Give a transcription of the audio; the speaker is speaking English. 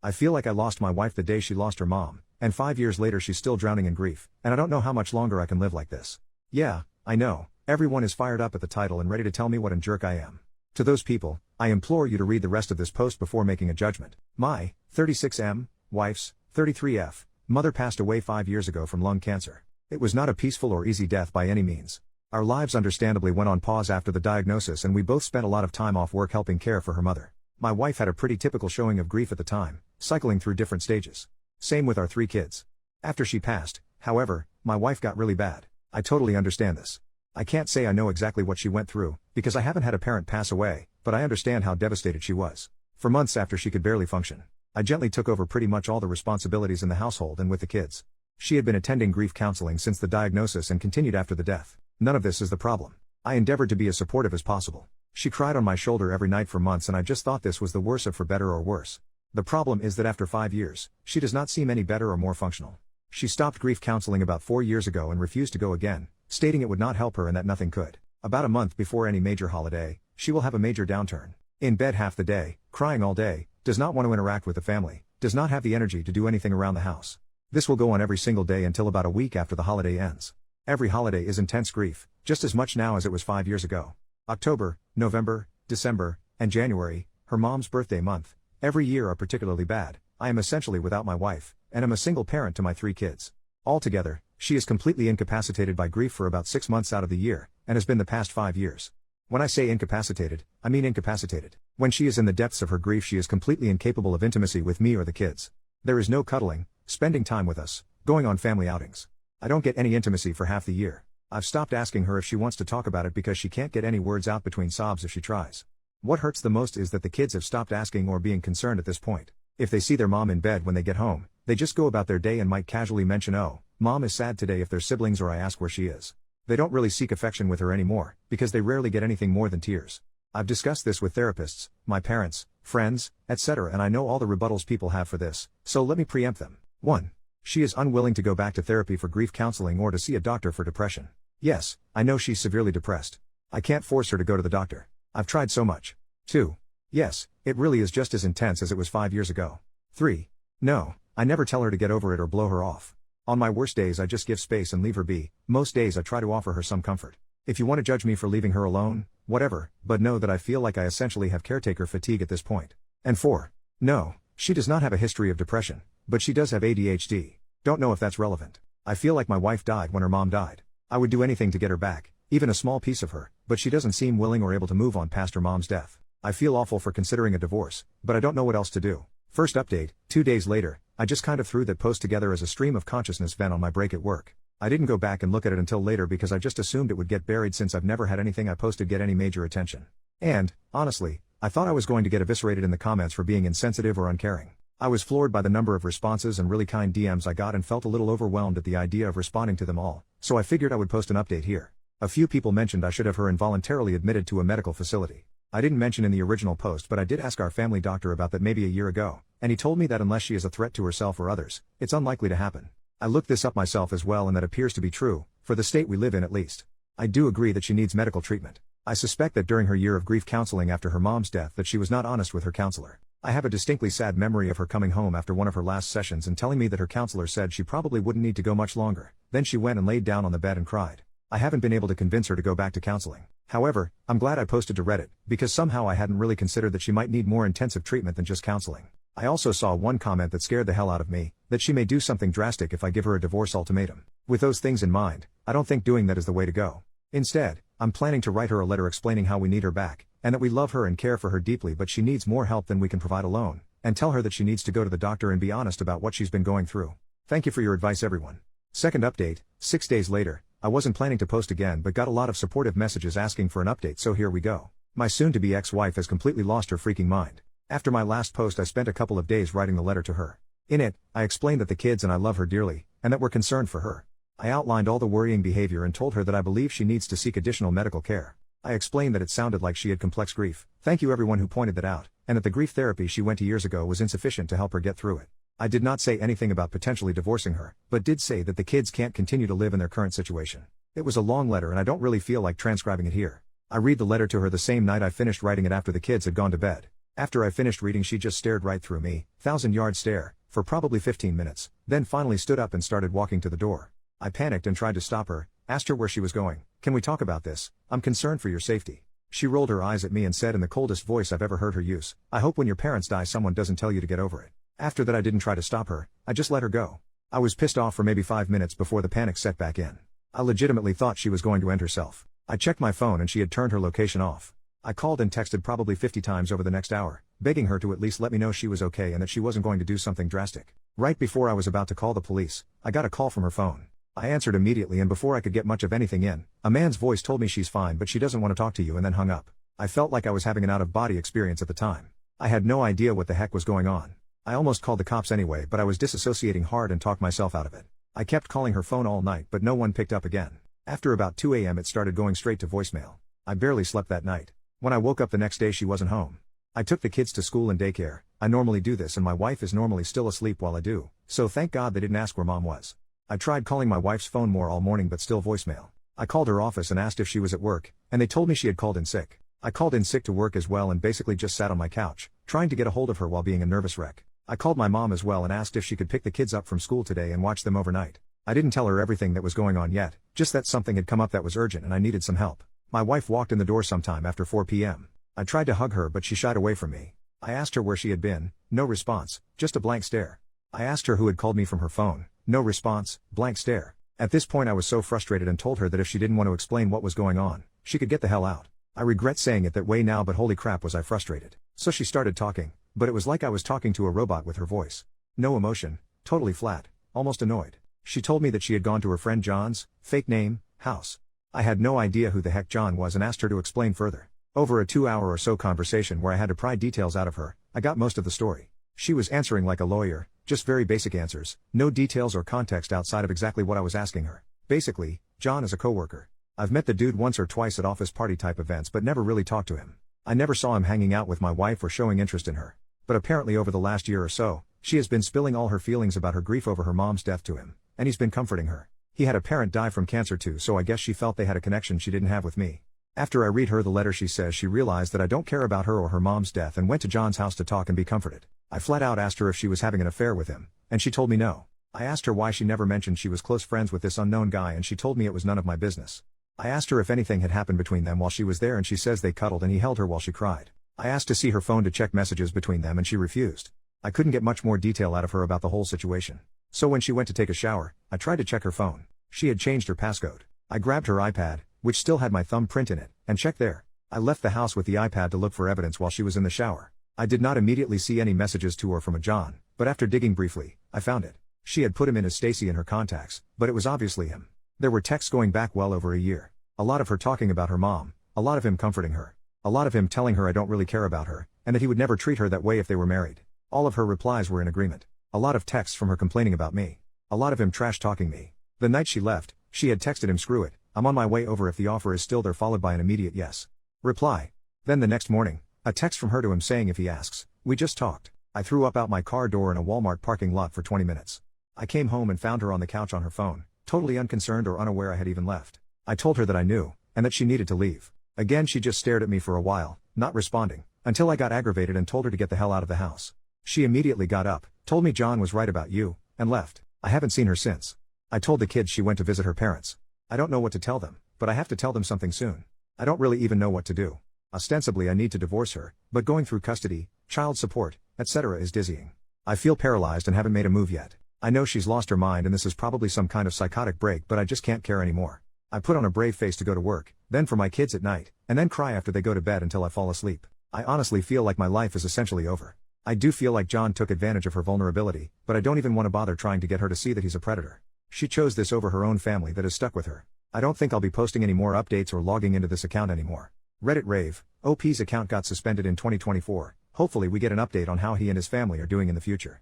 I feel like I lost my wife the day she lost her mom, and 5 years later she's still drowning in grief, and I don't know how much longer I can live like this. Yeah, I know, everyone is fired up at the title and ready to tell me what a jerk I am. To those people, I implore you to read the rest of this post before making a judgment. My 36M wife's 33F mother passed away 5 years ago from lung cancer. It was not a peaceful or easy death by any means. Our lives understandably went on pause after the diagnosis, and we both spent a lot of time off work helping care for her mother. My wife had a pretty typical showing of grief at the time, cycling through different stages. Same with our 3 kids. After she passed, however, my wife got really bad. I totally understand this. I can't say I know exactly what she went through, because I haven't had a parent pass away, but I understand how devastated she was. For months after she could barely function, I gently took over pretty much all the responsibilities in the household and with the kids. She had been attending grief counseling since the diagnosis and continued after the death. None of this is the problem. I endeavored to be as supportive as possible. She cried on my shoulder every night for months, and I just thought this was the worst of for better or worse. The problem is that after 5 years, she does not seem any better or more functional. She stopped grief counseling about 4 years ago and refused to go again, stating it would not help her and that nothing could. About a month before any major holiday, she will have a major downturn. In bed half the day, crying all day, does not want to interact with the family, does not have the energy to do anything around the house. This will go on every single day until about a week after the holiday ends. Every holiday is intense grief, just as much now as it was 5 years ago. October, November, December, and January, her mom's birthday month, every year are particularly bad. I am essentially without my wife, and am a single parent to my 3 kids. Altogether, she is completely incapacitated by grief for about 6 months out of the year, and has been the past 5 years. When I say incapacitated, I mean incapacitated. When she is in the depths of her grief, she is completely incapable of intimacy with me or the kids. There is no cuddling, spending time with us, going on family outings. I don't get any intimacy for half the year. I've stopped asking her if she wants to talk about it because she can't get any words out between sobs if she tries. What hurts the most is that the kids have stopped asking or being concerned at this point. If they see their mom in bed when they get home, they just go about their day and might casually mention, "Oh, mom is sad today," if they're siblings, or I ask where she is. They don't really seek affection with her anymore, because they rarely get anything more than tears. I've discussed this with therapists, my parents, friends, etc., and I know all the rebuttals people have for this, so let me preempt them. 1. She is unwilling to go back to therapy for grief counseling or to see a doctor for depression. Yes, I know she's severely depressed. I can't force her to go to the doctor. I've tried so much. 2. Yes, it really is just as intense as it was 5 years ago. 3. No, I never tell her to get over it or blow her off. On my worst days I just give space and leave her be. Most days I try to offer her some comfort. If you want to judge me for leaving her alone, whatever, but know that I feel like I essentially have caretaker fatigue at this point. And 4. No, she does not have a history of depression, but she does have ADHD. Don't know if that's relevant. I feel like my wife died when her mom died. I would do anything to get her back, even a small piece of her, but she doesn't seem willing or able to move on past her mom's death. I feel awful for considering a divorce, but I don't know what else to do. First update, 2 days later, I just kind of threw that post together as a stream of consciousness vent on my break at work. I didn't go back and look at it until later because I just assumed it would get buried since I've never had anything I posted get any major attention. And, honestly, I thought I was going to get eviscerated in the comments for being insensitive or uncaring. I was floored by the number of responses and really kind DMs I got and felt a little overwhelmed at the idea of responding to them all, so I figured I would post an update here. A few people mentioned I should have her involuntarily admitted to a medical facility. I didn't mention in the original post, but I did ask our family doctor about that maybe a year ago, and he told me that unless she is a threat to herself or others, it's unlikely to happen. I looked this up myself as well, and that appears to be true, for the state we live in at least. I do agree that she needs medical treatment. I suspect that during her year of grief counseling after her mom's death that she was not honest with her counselor. I have a distinctly sad memory of her coming home after one of her last sessions and telling me that her counselor said she probably wouldn't need to go much longer. Then she went and laid down on the bed and cried. I haven't been able to convince her to go back to counseling. However, I'm glad I posted to Reddit, because somehow I hadn't really considered that she might need more intensive treatment than just counseling. I also saw one comment that scared the hell out of me, that she may do something drastic if I give her a divorce ultimatum. With those things in mind, I don't think doing that is the way to go. Instead, I'm planning to write her a letter explaining how we need her back, and that we love her and care for her deeply, but she needs more help than we can provide alone, and tell her that she needs to go to the doctor and be honest about what she's been going through. Thank you for your advice, everyone. Second update, 6 days later. I wasn't planning to post again but got a lot of supportive messages asking for an update, so here we go. My soon-to-be ex-wife has completely lost her freaking mind. After my last post I spent a couple of days writing the letter to her. In it, I explained that the kids and I love her dearly, and that we're concerned for her. I outlined all the worrying behavior and told her that I believe she needs to seek additional medical care. I explained that it sounded like she had complex grief. Thank you everyone who pointed that out, and that the grief therapy she went to years ago was insufficient to help her get through it. I did not say anything about potentially divorcing her, but did say that the kids can't continue to live in their current situation. It was a long letter and I don't really feel like transcribing it here. I read the letter to her the same night I finished writing it after the kids had gone to bed. After I finished reading, she just stared right through me, 1,000-yard stare, for probably 15 minutes, then finally stood up and started walking to the door. I panicked and tried to stop her, asked her where she was going. "Can we talk about this? I'm concerned for your safety." She rolled her eyes at me and said in the coldest voice I've ever heard her use, "I hope when your parents die someone doesn't tell you to get over it." After that I didn't try to stop her, I just let her go. I was pissed off for maybe 5 minutes before the panic set back in. I legitimately thought she was going to end herself. I checked my phone and she had turned her location off. I called and texted probably 50 times over the next hour, begging her to at least let me know she was okay and that she wasn't going to do something drastic. Right before I was about to call the police, I got a call from her phone. I answered immediately, and before I could get much of anything in, a man's voice told me she's fine but she doesn't want to talk to you, and then hung up. I felt like I was having an out-of-body experience at the time. I had no idea what the heck was going on. I almost called the cops anyway, but I was disassociating hard and talked myself out of it. I kept calling her phone all night but no one picked up again. After about 2 a.m. it started going straight to voicemail. I barely slept that night. When I woke up the next day she wasn't home. I took the kids to school and daycare. I normally do this and my wife is normally still asleep while I do, so thank God they didn't ask where mom was. I tried calling my wife's phone more all morning but still voicemail. I called her office and asked if she was at work, and they told me she had called in sick. I called in sick to work as well and basically just sat on my couch, trying to get a hold of her while being a nervous wreck. I called my mom as well and asked if she could pick the kids up from school today and watch them overnight. I didn't tell her everything that was going on yet, just that something had come up that was urgent and I needed some help. My wife walked in the door sometime after 4 p.m. I tried to hug her but she shied away from me. I asked her where she had been, no response, just a blank stare. I asked her who had called me from her phone, no response, blank stare. At this point I was so frustrated and told her that if she didn't want to explain what was going on, she could get the hell out. I regret saying it that way now, but holy crap was I frustrated. So she started talking, but it was like I was talking to a robot with her voice. No emotion, totally flat, almost annoyed. She told me that she had gone to her friend John's, fake name, house. I had no idea who the heck John was and asked her to explain further. Over a 2-hour or so conversation where I had to pry details out of her, I got most of the story. She was answering like a lawyer, just very basic answers, no details or context outside of exactly what I was asking her. Basically, John is a coworker. I've met the dude once or twice at office party type events but never really talked to him. I never saw him hanging out with my wife or showing interest in her. But apparently over the last year or so, she has been spilling all her feelings about her grief over her mom's death to him, and he's been comforting her. He had a parent die from cancer too, so I guess she felt they had a connection she didn't have with me. After I read her the letter, she says she realized that I don't care about her or her mom's death and went to John's house to talk and be comforted. I flat out asked her if she was having an affair with him, and she told me no. I asked her why she never mentioned she was close friends with this unknown guy, and she told me it was none of my business. I asked her if anything had happened between them while she was there, and she says they cuddled and he held her while she cried. I asked to see her phone to check messages between them and she refused. I couldn't get much more detail out of her about the whole situation. So when she went to take a shower, I tried to check her phone. She had changed her passcode. I grabbed her iPad, which still had my thumbprint in it, and checked there. I left the house with the iPad to look for evidence while she was in the shower. I did not immediately see any messages to or from a John, but after digging briefly, I found it. She had put him in as Stacy in her contacts, but it was obviously him. There were texts going back well over a year. A lot of her talking about her mom, a lot of him comforting her, a lot of him telling her I don't really care about her, and that he would never treat her that way if they were married. All of her replies were in agreement. A lot of texts from her complaining about me. A lot of him trash talking me. The night she left, she had texted him, "Screw it, I'm on my way over if the offer is still there," followed by an immediate yes reply. Then the next morning, a text from her to him saying if he asks, "We just talked." I threw up out my car door in a Walmart parking lot for 20 minutes. I came home and found her on the couch on her phone, totally unconcerned or unaware I had even left. I told her that I knew, and that she needed to leave. Again she just stared at me for a while, not responding, until I got aggravated and told her to get the hell out of the house. She immediately got up, told me John was right about you, and left. I haven't seen her since. I told the kids she went to visit her parents. I don't know what to tell them, but I have to tell them something soon. I don't really even know what to do. Ostensibly I need to divorce her, but going through custody, child support, etc. is dizzying. I feel paralyzed and haven't made a move yet. I know she's lost her mind and this is probably some kind of psychotic break, but I just can't care anymore. I put on a brave face to go to work, then for my kids at night, and then cry after they go to bed until I fall asleep. I honestly feel like my life is essentially over. I do feel like John took advantage of her vulnerability, but I don't even want to bother trying to get her to see that he's a predator. She chose this over her own family that is stuck with her. I don't think I'll be posting any more updates or logging into this account anymore. Reddit rave, OP's account got suspended in 2024, hopefully we get an update on how he and his family are doing in the future.